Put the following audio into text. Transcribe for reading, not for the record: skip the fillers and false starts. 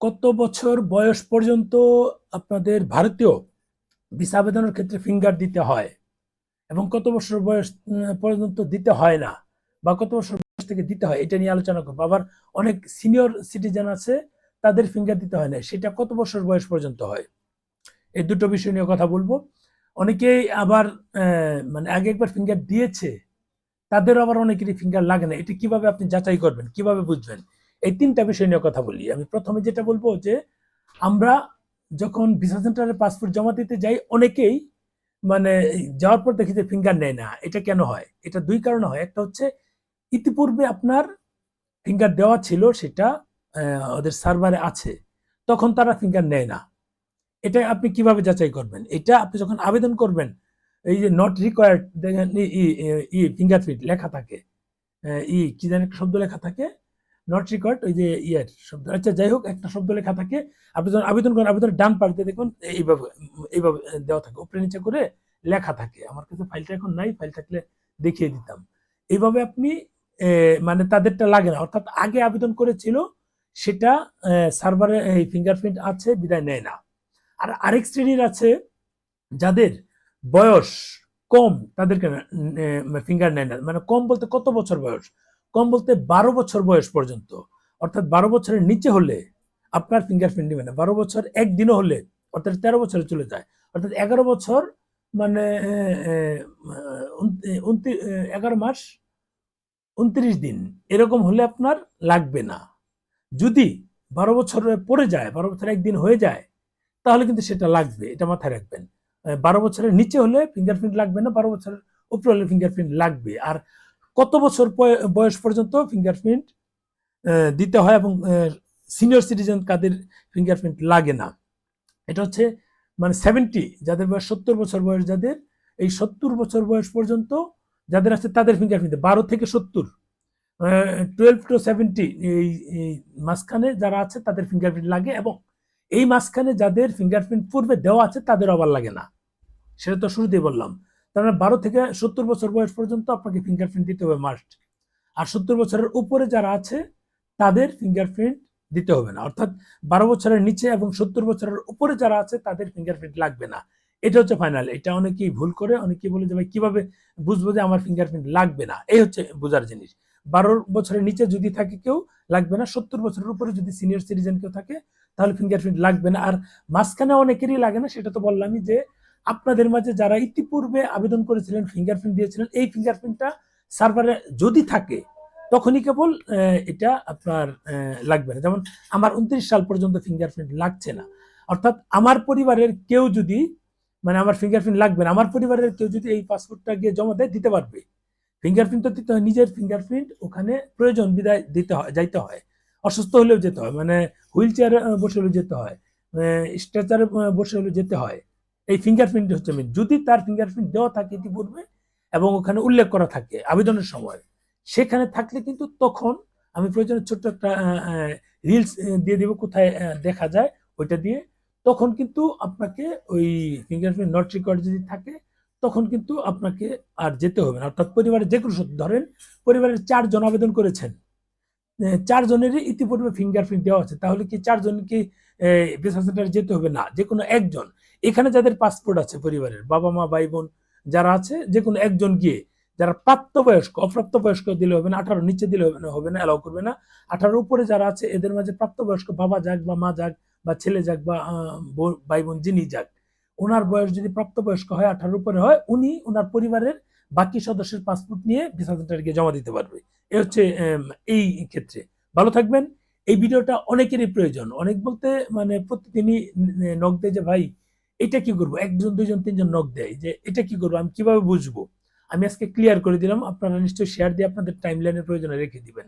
কত বছর বয়স পর্যন্ত আপনাদের ভারতীয় ভিসা আবেদনের ক্ষেত্রে ফিঙ্গার দিতে হয় এবং কত বছর বয়স পর্যন্ত দিতে হয় না, বা কত বছর বয়স থেকে দিতে হয়, এটা নিয়ে আলোচনা করবো। আবার অনেক সিনিয়র সিটিজেন আছে, তাদের ফিঙ্গার দিতে হয় না, সেটা কত বছর বয়স পর্যন্ত হয়। এই দুটো বিষয় নিয়ে কথা বলবো। অনেকেই আবার মানে আগে একবার ফিঙ্গার দিয়েছে, তাদের আবার অনেকেরই ফিঙ্গার লাগে না। এটা কিভাবে আপনি যাচাই করবেন, কিভাবে বুঝবেন, এই তিনটা বিষয় নিয়ে কথা বলি। আমি প্রথমে যেটা বলবো যে আমরা যখন ভিসা সেন্টারে পাসপোর্ট জমা দিতে যাই, অনেকেই মানে যাওয়ার পর দেখি যে ফিঙ্গার নেয় না। এটা কেন হয়? এটা দুই কারণে হয়। একটা হচ্ছে ইতিপূর্বে আপনার ফিঙ্গার দেওয়া ছিল, সেটা ওদের সার্ভারে আছে, তখন তারা ফিঙ্গার নেয় না। এটা আপনি কিভাবে যাচাই করবেন? এটা আপনি যখন আবেদন করবেন, এই যে নট রিকোয়ার্ড দেখেন, ফিঙ্গারপ্রিন্ট লেখা থাকে, কি জানি একটা শব্দ লেখা থাকে, নট রিকোয়ার্ড, ওই যে ইয়ার শব্দ, আচ্ছা যাই হোক, একটা শব্দ লেখা থাকে। আপনি যখন আবেদন করেন, আবেদনের ডান পাশে দেখুন এইভাবে এইভাবে দেওয়া থাকে, উপরে নিচে করে লেখা থাকে। আমার কাছে ফাইলটা এখন নাই, ফাইল থাকলে দেখিয়ে দিতাম। এইভাবে আপনি মানে তাদেরটা লাগে না, অর্থাৎ আগে আবেদন করেছিল, সেটা সার্ভারে এই ফিঙ্গারপ্রিন্ট আছে বিদায় নেয় না। আর আরেক শ্রেণীর আছে যাদের বয়স কম, তাদেরকে ফিঙ্গার নেয় না। মানে কম বলতে কত বছর বয়স? কম বলতে 12 বছর বয়স পর্যন্ত। অর্থাৎ 12 বছরের নিচে হলে আপনার ফিঙ্গারপ্রিন্ট নেবে না। 12 বছর একদিনও হলে, অর্থাৎ 13 বছরে চলে যায়, অর্থাৎ 11 বছর, মানে 11 মাস 29 দিন এরকম হলে আপনার লাগবে না। যদি 12 বছর পরে যায়, 12 বছর একদিন হয়ে যায়, তাহলে কিন্তু সেটা লাগবে, এটা মাথায় রাখবেন। 12 বছরের নিচে হলে ফিঙ্গারপ্রিন্ট লাগবে না, 12 বছরের উপরে হলে ফিঙ্গারপ্রিন্ট লাগবে। আর কত বছর বয়স পর্যন্ত ফিঙ্গারপ্রিন্ট দিতে হয় এবং সিনিয়র সিটিজেন কাদের ফিঙ্গারপ্রিন্ট লাগে না, এটা হচ্ছে মানে 70, যাদের বয়স 70 বছর বয়স, যাদের এই 70 বছর বয়স পর্যন্ত যাদের আছে, তাদের ফিঙ্গারপ্রিন্ট 12 থেকে 70, 12 টু 70, এই মাঝখানে যারা আছে তাদের ফিঙ্গারপ্রিন্ট লাগে, এবং এই মাঝখানে যাদের ফিঙ্গারপ্রিন্ট পূর্বে দেওয়া আছে তাদের আবার লাগে না। সেটা তো শুরুতেই বললাম। তার মানে 12 থেকে 70 বছর বয়স পর্যন্ত আপনাকে ফিঙ্গারপ্রিন্ট দিতে হবে মাস্ট। আর 70 বছরের উপরে যারা আছে, তাদের ফিঙ্গারপ্রিন্ট দিতে হবে না। অর্থাৎ 12 বছরের নিচে এবং 70 বছরের উপরে যারা আছে, তাদের ফিঙ্গারপ্রিন্ট লাগবে না। এটা হচ্ছে ফাইনাল। এটা অনেকেই ভুল করে, অনেকেই বলে যে ভাই কিভাবে বুঝবো যে আমার ফিঙ্গারপ্রিন্ট লাগবে না। এই হচ্ছে বোঝার জিনিস। 12 বছরের নিচে যদি থাকে কেউ, লাগবে না। 70 বছরের উপরে যদি সিনিয়র সিটিজেন কেউ থাকে, তাহলে ফিঙ্গারপ্রিন্ট লাগবে না। আর মাঝখানে অনেকেরই লাগে না, সেটা তো বললামই যে আপনাদের মাঝে যারা ইতিপূর্বে আবেদন করেছিলেন, ফিঙ্গারপ্রিন্ট দিয়েছিলেন, এই ফিঙ্গারপ্রিন্টটা সার্ভারে যদি থাকে, তখনই কেবল এটা আপনার লাগবে না। যেমন আমার 29 সাল পর্যন্ত ফিঙ্গারপ্রিন্ট লাগছে না, অর্থাৎ আমার পরিবারের কেউ যদি, মানে আমার ফিঙ্গারপ্রিন্ট লাগবে না, আমার পরিবারের কেউ যদি এই পাসপোর্টটা গিয়ে জমা দেয়, দিতে পারবে। ফিঙ্গারপ্রিন্ট তো দিতে হয়, নিজের ফিঙ্গারপ্রিন্ট ওখানে প্রয়োজন বিদায় দিতে হয়, যাইতে হয়, অসুস্থ হলেও যেতে হয়, মানে হুইল চেয়ারে বসে হলেও যেতে হয়, স্ট্রেচারে বসে হলেও যেতে হয়। এই ফিঙ্গারপ্রিন্ট হচ্ছে মেন। যদি তার ফিঙ্গারপ্রিন্ট দেওয়া থাকে ইতিপূর্বে এবং ওখানে উল্লেখ করা থাকে আবেদনের সময়, সেখানে থাকলে কিন্তু তখন আমি প্রয়োজনে ছোট্ট একটা রিলস দিয়ে দেবো, কোথায় দেখা যায় ওইটা দিয়ে। তখন কিন্তু আপনাকে ওই ফিঙ্গারপ্রিন্ট নট রিকোয়ার্ড যদি থাকে, তখন কিন্তু আপনাকে আর যেতে হবে না। অর্থাৎ পরিবারের যে কোনো ধরেন পরিবারের 4 জন আবেদন করেছেন, 4 জনেরই ইতিপূর্বে ফিঙ্গারপ্রিন্ট দেওয়া আছে, তাহলে কি 4 জনকে ভিসা সেন্টারে যেতে হবে না? যে কোনো একজন, এখানে যাদের পাসপোর্ট আছে পরিবারের বাবা মা ভাই বোন যারা আছে, যে কোনো একজন গিয়ে, যারা প্রাপ্তবয়স্ক, অপ্রাপ্তবয়স্ক দিলে হবে না, 18 নিচে দিলে হবে না, এলাও করবে না। 18 উপরে যারা আছে, এদের মাঝে প্রাপ্তবয়স্ক বাবা যাক বা মা যাক বা ছেলে যাক বা ভাই বোন যিনি যাক, ওনার বয়স যদি প্রাপ্তবয়স্ক হয়, 18 উপরে হয়, উনি ওনার পরিবারের বাকি সদস্যের পাসপোর্ট নিয়ে ভিসা সেন্টারে গিয়ে জমা দিতে পারবে। এ হচ্ছে এই ক্ষেত্রে। ভালো থাকবেন। এই ভিডিওটা অনেকেরই প্রয়োজন। অনেক বলতে মানে প্রতিদিনই নক দেয় যে ভাই এটা কি করবো, 1 জন 2 জন 3 জন নক দেয় যে এটা কি করবো, আমি কিভাবে বুঝবো। আমি আজকে ক্লিয়ার করে দিলাম। আপনারা নিশ্চয়ই শেয়ার দিয়ে আপনাদের টাইমলাইনের প্রয়োজনে রেখে দিবেন।